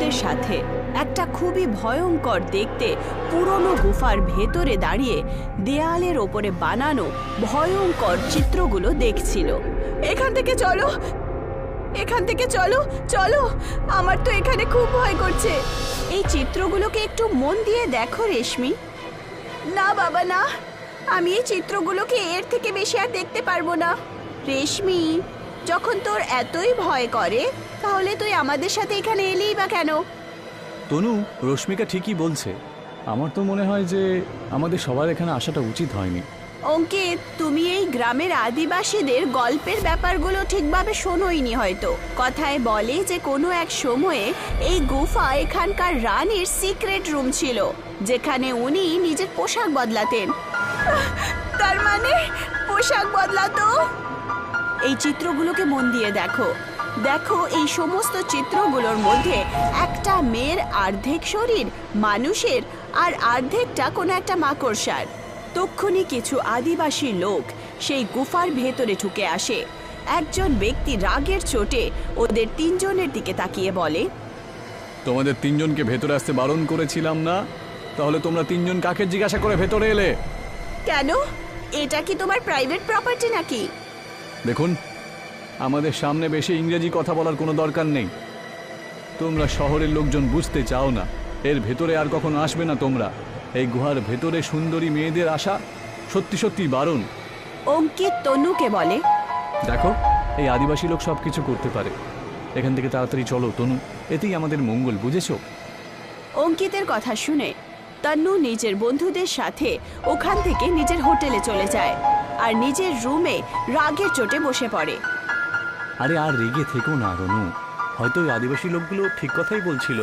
বন্ধুদের সাথে একটা খুবই ভয়ঙ্কর দেখতে পুরনো গুফার ভেতরে দাঁড়িয়ে দেয়ালের ওপরে বানানো ভয়ঙ্কর চিত্রগুলো দেখছিল। এখান থেকে চলো, এখান থেকে চলো, চলো, আমার তো এখানে খুব ভয় করছে। এই চিত্রগুলোকে একটু মন দিয়ে দেখো রেশমি। না বাবা না, আমি এই চিত্রগুলোকে এর থেকে বেশি আর দেখতে পারবো না। রেশমি, যখন তোর এতই ভয় করে তাহলে তুই আমাদের সাথে এখানে এলেই বা কেন? তনু, রশ্মিকা ঠিকই বলছে। আমার তো মনে হয় যে আমাদের সবার এখানে আসাটা উচিত হয়নি। অঙ্কিত, তুমি এই গ্রামের আদিবাসীদের গল্পের ব্যাপারগুলো ঠিকভাবে শোনোইনি হয়তো। কথায় বলে যে কোনো এক সময়ে এই গুফা এখানকার রানীর সিক্রেট রুম ছিল, যেখানে উনি নিজের পোশাক বদলাতেন। তার মানে পোশাক বদলাতো? এই চিত্রগুলোকে মন দিয়ে দেখো। দেখো, এই সমস্ত চিত্রগুলোর মধ্যে একটা মেয়ের অর্ধেক শরীর মানুষের আর অর্ধেকটা কোনো একটা মাকড়সার। তক্ষুনি কিছু আদিবাসী লোক সেই গুফার ভেতরে ঢুকে আসে। একজন ব্যক্তি রাগের চোটে ওদের তিনজনের দিকে তাকিয়ে বলে, তোমাদের তিনজনকে ভেতরে আসতে বারণ করেছিলাম না? তাহলে তোমরা তিনজন কাকে জিজ্ঞাসা করে ভেতরে এলে? কেন? এটা কি তোমার প্রাইভেট প্রপার্টি নাকি? দেখুন, আমাদের সামনে বেশি ইংরেজি কথা বলার কোনো দরকার নেই। তোমরা শহরের লোকজন বুঝতে চাও না। এর ভেতরে আর কখনো আসবে না তোমরা। এই গুহার ভেতরে সুন্দরী মেয়েদের আসা সত্যি সত্যি বারণ। অঙ্কিত তনুকে বলে, দেখো, এই আদিবাসী লোক সব কিছু করতে পারে। এখান থেকে তাড়াতাড়ি চলো তনু, এতেই আমাদের মঙ্গল, বুঝেছো? অঙ্কিতের কথা শুনে তন্নু নিজের বন্ধুদের সাথে ওখান থেকে নিজের হোটেলে চলে যায় আর নিজের রুমে রাগের চোটে বসে পড়ে। আরে আর রেগে থেকো না রনু, হয়তো ওই আদিবাসী লোকগুলো ঠিক কথাই বলছিল।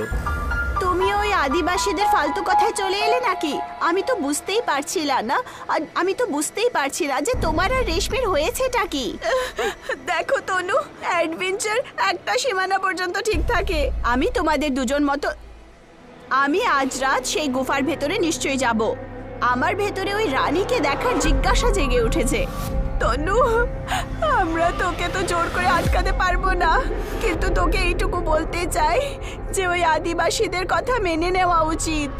তুমি ওই আদিবাসীদের ফালতু কথায় চলে এলে নাকি? আমি তো বুঝতেই পারছিলাম না, যে তোমার আর রেশমির হয়েছেটা কি। দেখো তনু, অ্যাডভেঞ্চার একটা সীমানা পর্যন্ত ঠিক থাকে। আমি তোমাদের দুজন মতো আমি আজ রাত সেই গুফার ভেতরে নিশ্চয়ই যাব। আমার ভেতরে ওই রানীকে দেখার জিজ্ঞাসা জেগে উঠেছে। তনু, আমরা তোকে তো জোর করে আটকাতে পারবো না, কিন্তু তোকে এইটুকু বলতে চাই যে ওই আদিবাসীদের কথা মেনে নেওয়া উচিত।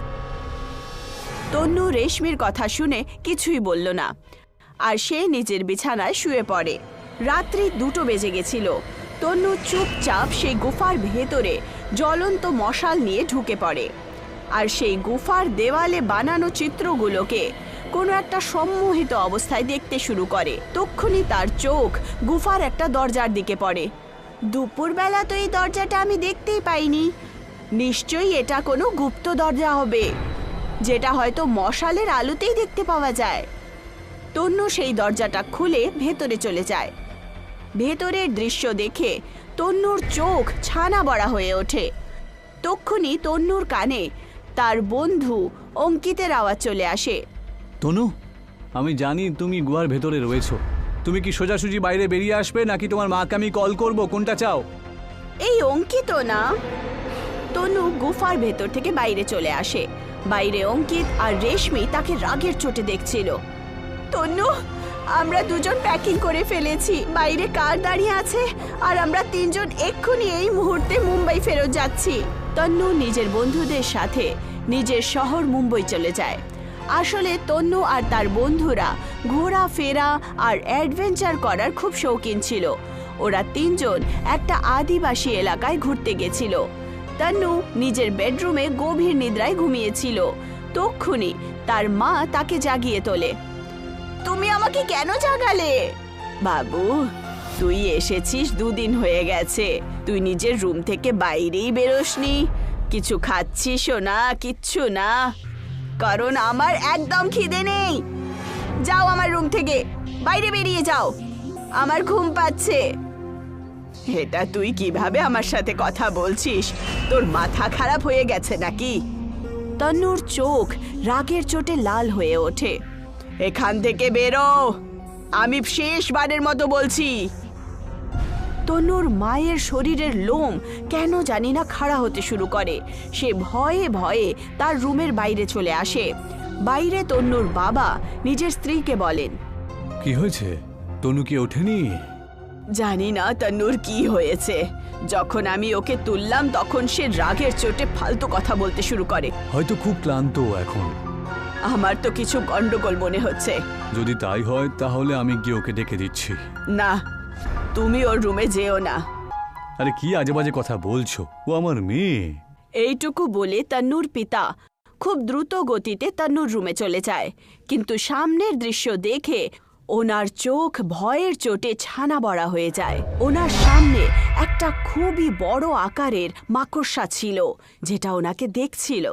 তনু রেশমির কথা শুনে কিছুই বলল না আর সে নিজের বিছানায় শুয়ে পড়ে। রাত্রি 2টো বেজে গেছিল। তনু চুপচাপ সেই গুফার ভেতরে জ্বলন্ত মশাল নিয়ে ঢুকে পড়ে আর সেই গুফার দেওয়ালে বানানো চিত্রগুলোকে কোনো একটা সম্মোহিত অবস্থায় দেখতে শুরু করে। তক্ষুনি তার চোখ গুফার একটা দরজার দিকে পড়ে। দুপুরবেলা তো এই দরজাটা আমি দেখতেই পাইনি। নিশ্চয়ই এটা কোনো গুপ্ত দরজা হবে, যেটা হয়তো মশালের আলোতেই দেখতে পাওয়া যায়। তন্নু সেই দরজাটা খুলে ভেতরে চলে যায়। ভেতরের দৃশ্য দেখে তন্নুর চোখ ছানা বড়া হয়ে ওঠে। তক্ষুনি তন্নুর কানে তার বন্ধু অঙ্কিতের আওয়াজ চলে আসে। তনু, আমি জানি তুমি গুহার ভেতরে রয়েছো। তুমি কি সোজাসুজি বাইরে বেরিয়ে আসবে নাকি তোমার মাকে আমি কল করব? কোনটা চাও? এই অঙ্কিত না? তনু গুফার ভেতর থেকে বাইরে চলে আসে। বাইরে অঙ্কিত আর রেশমি তাকে রাগের চোটে দেখছিল। তনু, আমরা দুজন প্যাকিং করে ফেলেছি। বাইরে কার দাঁড়িয়ে আছে আর আমরা তিনজন এক্ষুনি এই মুহূর্তে মুম্বাই ফেরত যাচ্ছি। তন্নু নিজের বন্ধুদের সাথে নিজের শহর মুম্বাই চলে যায়। আসলে তন্নু আর তার বন্ধুরা ঘোরাফেরা আর অ্যাডভেঞ্চার করার খুব শৌখিন ছিল। ওরা তিনজন একটা আদিবাসী এলাকায় ঘুরতে গেছিল। তন্নু নিজের বেডরুমে গভীর নিদ্রায় ঘুমিয়েছিল। তক্ষুনি তার মা তাকে জাগিয়ে তোলে। তুমি আমাকে কেন জাগালে? বাবু, তুই এসেছিস 2 দিন হয়ে গেছে, তুই নিজের রুম থেকে বাইরেই বেরোসনি। কিছু খাচ্ছিসও না, কিচ্ছু না, কারণ আমার একদম খিদে নেই। যাও আমার রুম থেকে, বাইরে বেরিয়ে যাও, আমার ঘুম পাচ্ছে। এটা তুই কিভাবে আমার সাথে কথা বলছিস? তোর মাথা খারাপ হয়ে গেছে নাকি? তন্নুর চোখ রাগের চোটে লাল হয়ে ওঠে। এখান থেকে বেরো, আমি শেষবারের মতো বলছি। তনুর মায়ের শরীরের লোম কেন জানি না খাড়া হতে শুরু করে। সে ভয়ে ভয়ে তার রুমের বাইরে চলে আসে। বাইরে তনুর বাবা নিজের স্ত্রীকে বলেন, কি হয়েছে? তনু কি ওঠেনি? জানি না তন্নুর কি হয়েছে, যখন আমি ওকে তুললাম তখন সে রাগের চোটে ফালতু কথা বলতে শুরু করে। হয়তো খুব ক্লান্ত এখন। আমার তো কিছু গন্ডগোল মনে হচ্ছে। যদি তাই হয় তাহলে আমি গিয়ে ওকে ডেকে দিচ্ছি। না, তুমি ওর রুমে যেও না। আরে কি আজে বাজে কথা বলছো, ও আমার মেয়ে। এইটুকু বলে তন্নুর পিতা খুব দ্রুত গতিতে তন্নুর রুমে চলে যায়, কিন্তু সামনের দৃশ্য দেখে ওনার চোখ ভয়ের চোটে ছানা বড়া হয়ে যায়। ওনার সামনে একটা খুবই বড় আকারের মাকড়সা ছিল, যেটা ওনাকে দেখছিল।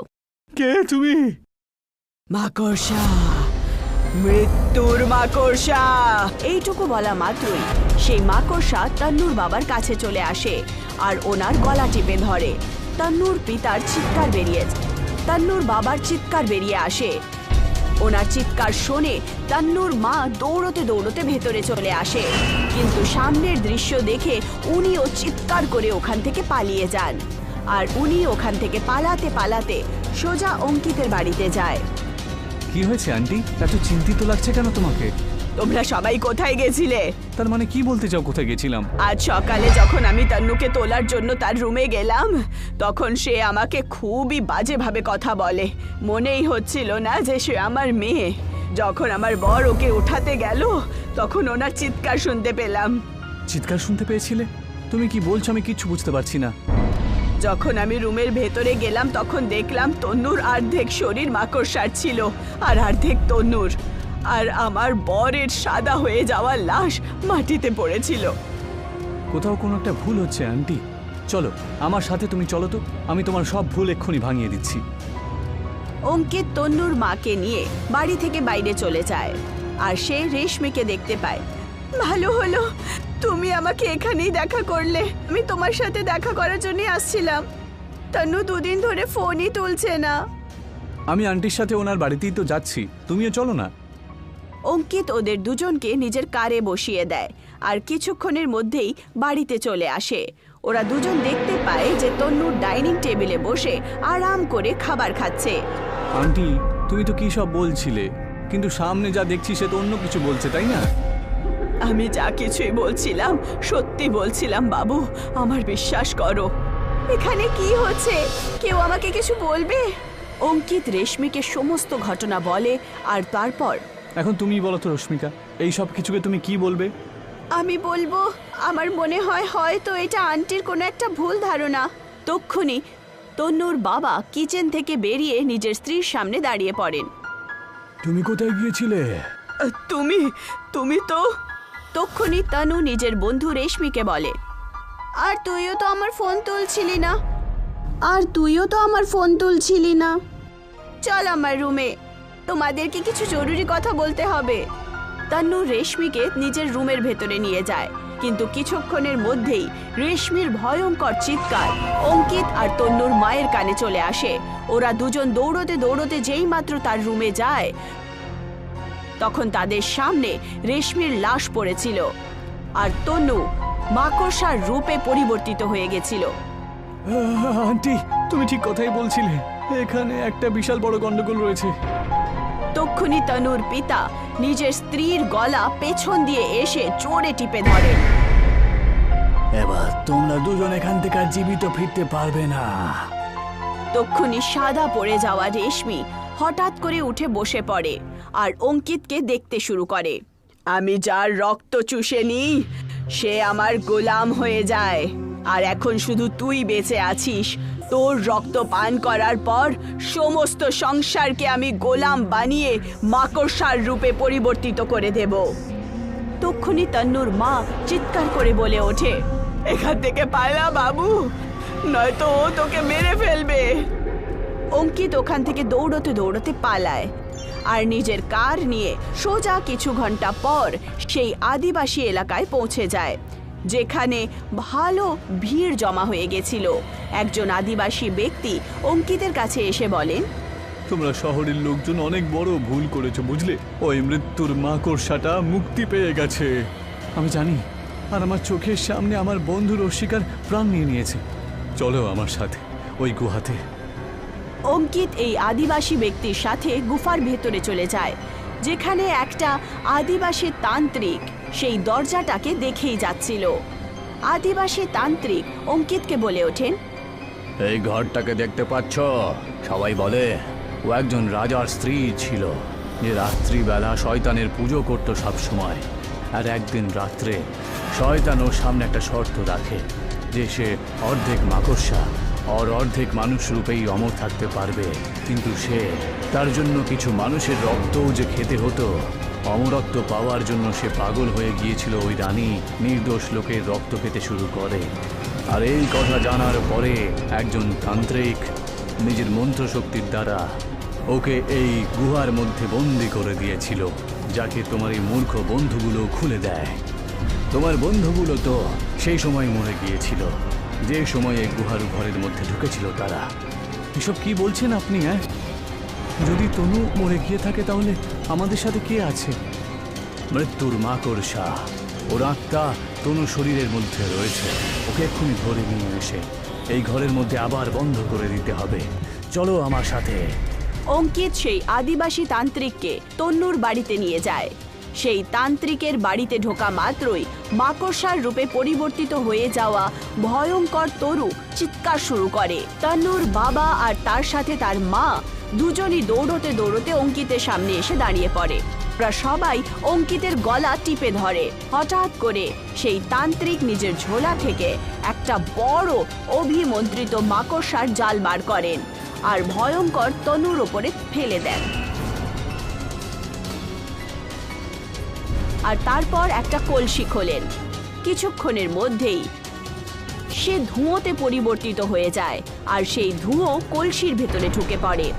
কে তুমি? মাকড়সা, মৃত্যুর মাকড়সা। এইটুকু বলা মাত্রই সেই মাকড়সা তন্নুর বাবার কাছে চলে আসে আর ওনার গলা টিপে ধরে। তন্নুর পিতার চিৎকার বেরিয়ে তন্নুর বাবার চিৎকার বেরিয়ে আসে। ওনার চিৎকার শুনে তন্নুর মা দৌড়তে দৌড়তে ভেতরে চলে আসে, কিন্তু সামনের দৃশ্য দেখে উনিও চিৎকার করে ওখান থেকে পালিয়ে যান। আর উনি ওখান থেকে পালাতে পালাতে সোজা অঙ্কিতের বাড়িতে যায়। কি হয়েছে আন্টি, এত চিন্তিত লাগছে কেন তোমাকে? তোমরা সবাই কোথায় গেছিলে? তার মানে কি বলতে চাও কোথায় গেছিলাম? আজ সকালে যখন আমি তন্নুকে তোলার জন্য তার রুমে গেলাম, তখন সে আমাকে খুবই বাজেভাবে কথা বলে। মনেই হচ্ছিল না যে সে আমার মেয়ে। যখন আমার বর ওকে উঠাতে গেল, তখন ওনার চিৎকার শুনতে পেলাম। চিৎকার শুনতে পেয়েছিলে? তুমি কি বলছো, আমি কিচ্ছু বুঝতে পারছি না। যখন আমি রুমের ভেতরে গেলাম তখন দেখলাম তন্নুর অর্ধেক শরীর মাকড়সার ছিল আর অর্ধেক তন্নুর, আর আমার বরের সাদা হয়ে যাওয়া লাশ মাটিতে পড়েছিল। কোথাও কোনো একটা ভুল হচ্ছে আন্টি। চলো আমার সাথে, তুমি চলো তো, আমি তোমার সব ভুল এক্ষুনি ভাঙিয়ে দিচ্ছি। অঙ্কিত তন্নুর মাকে নিয়ে বাড়ি থেকে বাইরে চলে যায় আর সে রেশমিকে দেখতে পায়। ভালো হলো তুমি আমাকে এখানেই দেখা করলে। আমি তোমার সাথে দেখা করার জন্য আসছিলাম। তন্নু দুদিন ধরে ফোনই তুলছে না। আমি আন্টির সাথে ওনার বাড়িতেই তো যাচ্ছি, তুমিও চলো না। অঙ্কিত ওদের দুজনকে নিজের কারে বসিয়ে দেয় আর কিছুক্ষণের মধ্যেই বাড়িতে চলে আসে। ওরা দুজন দেখতে পায় যে তন্নুর ডাইনিং টেবিলে বসে আরাম করে খাবার খাচ্ছে। আন্টি, তুমি তো কি সব বলছিলে, কিন্তু সামনে যা দেখছি সে তো অন্য কিছু বলছে, তাই না? আমি যা কিছুই বলছিলাম সত্যি বলছিলাম বাবু, আমার বিশ্বাস করো। এখানে কি হচ্ছে, কেউ আমাকে কিছু বলবে? অঙ্কিত রেশমিকে সমস্ত ঘটনা বলে আর তারপর এখন তুমি বলো তো রশ্মিকা, এই সব কিছুকে তুমি কি বলবে? আমি বলবো আমার মনে হয় হয়তো এটা আন্টির কোনো একটা ভুল ধারণা। তক্ষুনি তন্নুর বাবা কিচেন থেকে বেরিয়ে নিজের স্ত্রীর সামনে দাঁড়িয়ে পড়েন। তুমি কোথায় গিয়েছিলে? তুমি তুমি তো তক্ষুনি তনু নিজের বন্ধু রেশমিকে বলে, আর তুইও তো আমার ফোন তুলছিলি না। চল আমার রুমে, তোমাদেরকে কিছু জরুরি কথা বলতে হবে। তন্নু রেশমিকে নিজের রুমের ভেতরে নিয়ে যায়, কিন্তু কিছুক্ষণের মধ্যেই রেশমির ভয়ঙ্কর চিৎকার অঙ্কিত আর তন্নুর মায়ের কানে চলে আসে। ওরা দুজন দৌড়তে দৌড়তে যেই মাত্র তার রুমে যায়, তখন তাদের সামনে রেশমির লাশ পড়েছিল আর তনু মাকড়সার রূপে পরিবর্তিত হয়ে গেছিল। আন্টি, তুমি ঠিক কথাই বলছিলে, এখানে একটা বিশাল বড় গন্ডগোল রয়েছে। তক্ষুনি তনুর পিতা নিজের স্ত্রীর গলা পেছন দিয়ে এসে জোরে টিপে ধরে। এবার তোমরা দুজন এখান থেকে আর জীবিত ফিরতে পারবে না। তক্ষুনি সাদা পড়ে যাওয়া রেশমি হঠাৎ করে উঠে বসে পড়ে আর অঙ্কিতকে দেখতে শুরু করে। আমি যার রক্ত চুষে নিই সে আমার গোলাম হয়ে যায়, আর এখন শুধু তুই বেঁচে আছিস। তোর রক্ত পান করার পর সমস্ত সংসারকে আমি গোলাম বানিয়ে মাকড়সার রূপে পরিবর্তিত করে দেব। তক্ষুনি তন্নুর মা চিৎকার করে বলে ওঠে, এখান থেকে পালা বাবু, নয়তো ও তোকে মেরে ফেলবে। অঙ্কিত ওখান থেকে দৌড়তে দৌড়তে পালায় আর নিজের কার নিয়ে সোজা কিছু ঘন্টা পর সেই আদিবাসী এলাকায় পৌঁছে যায়, যেখানে ভালো ভিড় জমা হয়ে গেছিল। একজন আদিবাসী ব্যক্তি অঙ্কিতের কাছে এসে বলেন, তোমরা শহরের লোকজন অনেক বড় ভুল করেছো, বুঝলে? ওই মৃত্যুর মাকড়সাটা মুক্তি পেয়ে গেছে। আমি জানি, আর আমার চোখের সামনে আমার বন্ধু রসিকার প্রাণ নিয়েছে। চলো আমার সাথে ওই গুহাতে। অঙ্কিত এই আদিবাসী ব্যক্তির সাথে গুফার ভেতরে চলে যায়, যেখানে একটা আদিবাসী তান্ত্রিক সেই দরজাটাকে দেখেই যাচ্ছিল। আদিবাসী তান্ত্রিক অঙ্কিতকে বলে ওঠেন, এই ঘরটাকে দেখতে পাচ্ছ? সবাই বলে ও একজন রাজার স্ত্রী ছিল, যে রাত্রিবেলা শয়তানের পুজো করত সব সময়। আর একদিন রাত্রে শয়তান ওর সামনে একটা শর্ত রাখে যে সে অর্ধেক মাকড়সা আর অর্ধেক মানুষ রূপেই অমর থাকতে পারবে, কিন্তু সে তার জন্য কিছু মানুষের রক্তও যে খেতে হতো। অমরত্ব পাওয়ার জন্য সে পাগল হয়ে গিয়েছিল। ওই রানী নির্দোষ লোকের রক্ত খেতে শুরু করে। আর এই কথা জানার পরে একজন তান্ত্রিক নিজের মন্ত্রশক্তির দ্বারা ওকে এই গুহার মধ্যে বন্দি করে দিয়েছিল, যাকে তোমার এই মূর্খ বন্ধুগুলো খুলে দেয়। তোমার বন্ধুগুলো তো সেই সময় মরে গিয়েছিল, যে সময় এই গুহার ঘরের মধ্যে ঢুকেছিল তারা। এসব কি বলছেন আপনি? হ্যাঁ, যদি তনু মরে গিয়ে থাকে তাহলে আমাদের সাথে কে আছে? মৃত্যুর মাকড়সা, ওর আত্মা তনু শরীরের মধ্যে রয়েছে। ওকে এক্ষুনি ধরে নিয়ে এসে এই ঘরের মধ্যে আবার বন্ধ করে দিতে হবে। চলো আমার সাথে। অঙ্কিত সেই আদিবাসী তান্ত্রিককে তন্নুর বাড়িতে নিয়ে যায়। সেই তান্ত্রিকের বাড়িতে ঢোকা মাত্রই মাকড়সার রূপে পরিবর্তিত হয়ে যাওয়া ভয়ঙ্কর তরু চিৎকার শুরু করে। তন্নুর বাবা আর তার সাথে তার মা দুজনই দৌড়তে দৌড়তে অঙ্কিতের সামনে এসে দাঁড়িয়ে পড়ে। প্রায় সবাই অঙ্কিতের গলা টিপে ধরে। হঠাৎ করে সেই তান্ত্রিক নিজের ঝোলা থেকে একটা বড় অভিমন্ত্রিত মাকড়সার জাল বার করেন আর ভয়ঙ্কর তনুর ওপরে ফেলে দেন। আর তারপর একটা কলসি খোলেন। কিছুক্ষণের মধ্যেই সে ধুঁয়োতে পরিবর্তিত হয়ে যায় আর সেই ধুঁয়ো কলসির ভেতরে ঢুকে পড়ে।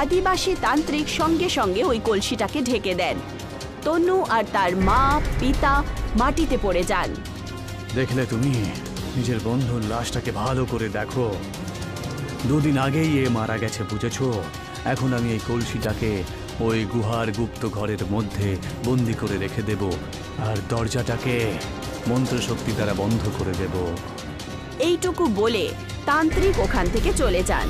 আদিবাসী তান্ত্রিক সঙ্গে সঙ্গে ওই কলসিটাকে ঢেকে দেন। তনু আর তার মা পিতা মাটিতে পড়ে যান। দেখলে তুমি? নিজের বন্ধুর লাশটাকে ভালো করে দেখো। দুদিন আগেই এ মারা গেছে, বুঝেছো? এখন আমি এই কলসিটাকে ওই গুহার গুপ্ত ঘরের মধ্যে বন্দি করে রেখে দেব আর দরজাটাকে মন্ত্রশক্তি দ্বারা বন্ধ করে দেব। এইটুকু বলে তান্ত্রিক ওখান থেকে চলে যান।